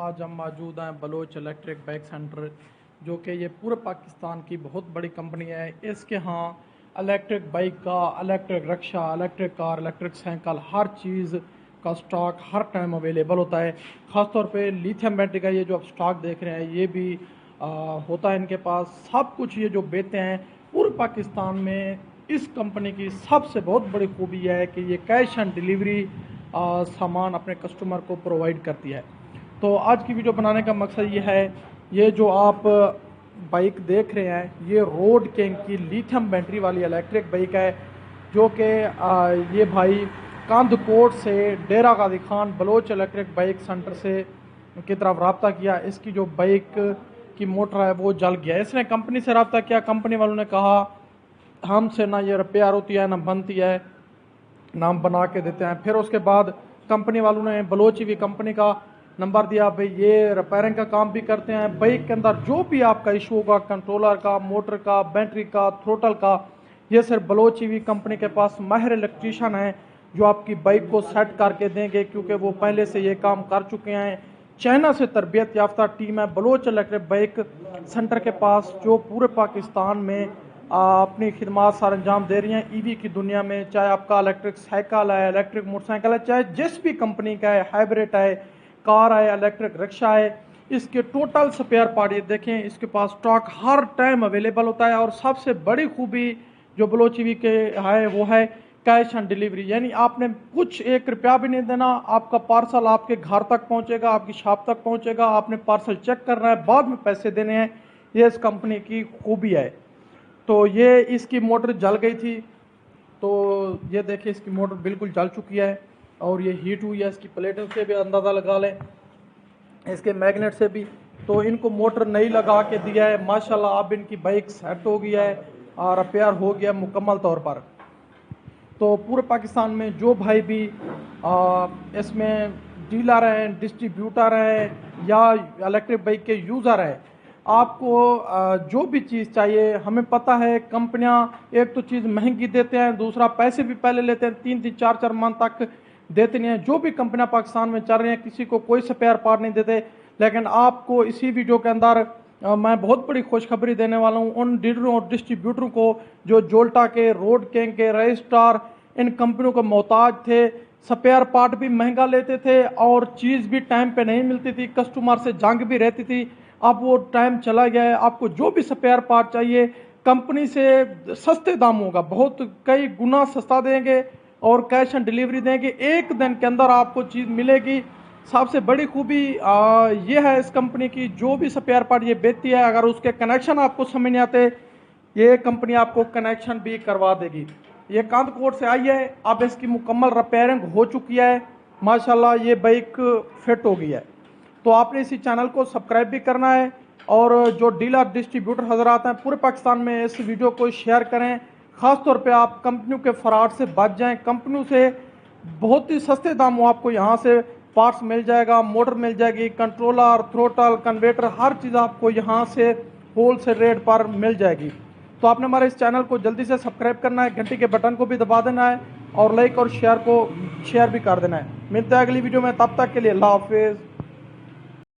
आज हम मौजूद हैं बलोच इलेक्ट्रिक बाइक सेंटर, जो कि ये पूरे पाकिस्तान की बहुत बड़ी कंपनी है। इसके यहाँ इलेक्ट्रिक बाइक का, electric rickshaw, electric car, electric cycle, हर चीज़ का स्टॉक हर टाइम अवेलेबल होता है। ख़ासतौर पे लिथियम बैटरी का ये जो आप स्टॉक देख रहे हैं, ये भी होता है इनके पास। सब कुछ ये जो बेचते हैं पूरे पाकिस्तान में, इस कंपनी की सबसे बहुत बड़ी खूबी यह है कि ये कैश ऑन डिलीवरी सामान अपने कस्टमर को प्रोवाइड करती है। तो आज की वीडियो बनाने का मकसद ये है, ये जो आप बाइक देख रहे हैं ये रोड किंग की लिथियम बैटरी वाली इलेक्ट्रिक बाइक है, जो कि ये भाई कांदकोट से Dera Ghazi Khan Baloch electric bike centre से की तरफ रब्ता किया। इसकी जो बाइक की मोटर है वो जल गया। इसने कंपनी से रब्ता किया, कंपनी वालों ने कहा हमसे ना ये रिपेयर होती है ना बनती है, ना हम बना के देते हैं। फिर उसके बाद कंपनी वालों ने बलोच भी कंपनी का नंबर दिया, भाई ये रिपेयरिंग का काम भी करते हैं। बाइक के अंदर जो भी आपका इशू होगा, कंट्रोलर का, मोटर का, बैटरी का, थ्रोटल का, ये सिर्फ बलोच भी कंपनी के पास माहिर इलेक्ट्रीशियन है जो आपकी बाइक को सेट करके देंगे, क्योंकि वो पहले से ये काम कर चुके हैं। चाइना से तरबियत याफ्ता टीम है बलोच इलेक्ट्रिक बाइक सेंटर के पास, जो पूरे पाकिस्तान में अपनी खिदमात सर अंजाम दे रही हैं ईवी की दुनिया में। चाहे आपका इलेक्ट्रिक साइकिल है, इलेक्ट्रिक मोटरसाइकिल है, चाहे जिस भी कंपनी का है, हाइब्रिड है, कार है, इलेक्ट्रिक रिक्शा है, इसके टोटल स्पेयर पार्ट ये देखें, इसके पास स्टॉक हर टाइम अवेलेबल होता है। और सबसे बड़ी खूबी जो बलोच ईवी के है वो है कैश ऑन डिलीवरी, यानी आपने कुछ 1 रुपया भी नहीं देना, आपका पार्सल आपके घर तक पहुंचेगा, आपकी शॉप तक पहुंचेगा। आपने पार्सल चेक करना है, बाद में पैसे देने हैं। ये इस कंपनी की खूबी है। तो ये इसकी मोटर जल गई थी, तो ये देखिए इसकी मोटर बिल्कुल जल चुकी है और ये हीट हुई है। इसकी प्लेटों से भी अंदाज़ा लगा लें, इसके मैग्नेट से भी। तो इनको मोटर नई लगा के दिया है माशाल्लाह। अब इनकी बाइक सेट हो गया है और रिपेयर हो गया मुकम्मल तौर पर। तो पूरे पाकिस्तान में जो भाई भी इसमें डीलर हैं, डिस्ट्रीब्यूटर हैं या इलेक्ट्रिक बाइक के यूज़र हैं, आपको जो भी चीज़ चाहिए, हमें पता है कंपनियां एक तो चीज़ महंगी देते हैं, दूसरा पैसे भी पहले लेते हैं, 3-3 4-4 मंथ तक देते नहीं हैं। जो भी कंपनियां पाकिस्तान में चल रही हैं किसी को कोई स्पेयर पार्ट नहीं देते। लेकिन आपको इसी वीडियो के अंदर मैं बहुत बड़ी खुशखबरी देने वाला हूँ उन डीलरों और डिस्ट्रीब्यूटरों को जो जोल्टा के, रोड किंग के, रजिस्ट्रार, इन कंपनियों को मोहताज थे। स्पेयर पार्ट भी महंगा लेते थे और चीज़ भी टाइम पे नहीं मिलती थी, कस्टमर से जंग भी रहती थी। अब वो टाइम चला गया है। आपको जो भी स्पेयर पार्ट चाहिए कंपनी से सस्ते दाम होगा, बहुत कई गुना सस्ता देंगे और कैश ऑन डिलीवरी देंगे। 1 दिन के अंदर आपको चीज़ मिलेगी। सबसे बड़ी खूबी ये है इस कंपनी की, जो भी स्पेयर पार्ट ये बेचती है, अगर उसके कनेक्शन आपको समझ नहीं आते, ये कंपनी आपको कनेक्शन भी करवा देगी। ये कांदकोट से आई है, अब इसकी मुकम्मल रिपेयरिंग हो चुकी है माशाल्लाह। ये बाइक फिट हो गई है। तो आपने इसी चैनल को सब्सक्राइब भी करना है और जो डीलर डिस्ट्रीब्यूटर हजरात हैं पूरे पाकिस्तान में इस वीडियो को शेयर करें। ख़ास तौर पे आप कंपनियों के फ्रॉड से बच जाएं। कंपनियों से बहुत ही सस्ते दामों आपको यहाँ से पार्ट्स मिल जाएगा, मोटर मिल जाएगी, कंट्रोलर, थ्रोटल, कन्वेटर, हर चीज़ आपको यहाँ से होल सेल रेट पर मिल जाएगी। तो आपने हमारे इस चैनल को जल्दी से सब्सक्राइब करना है, घंटी के बटन को भी दबा देना है और लाइक और शेयर भी कर देना है। मिलते हैं अगली वीडियो में, तब तक के लिए अल्लाह हाफिज़।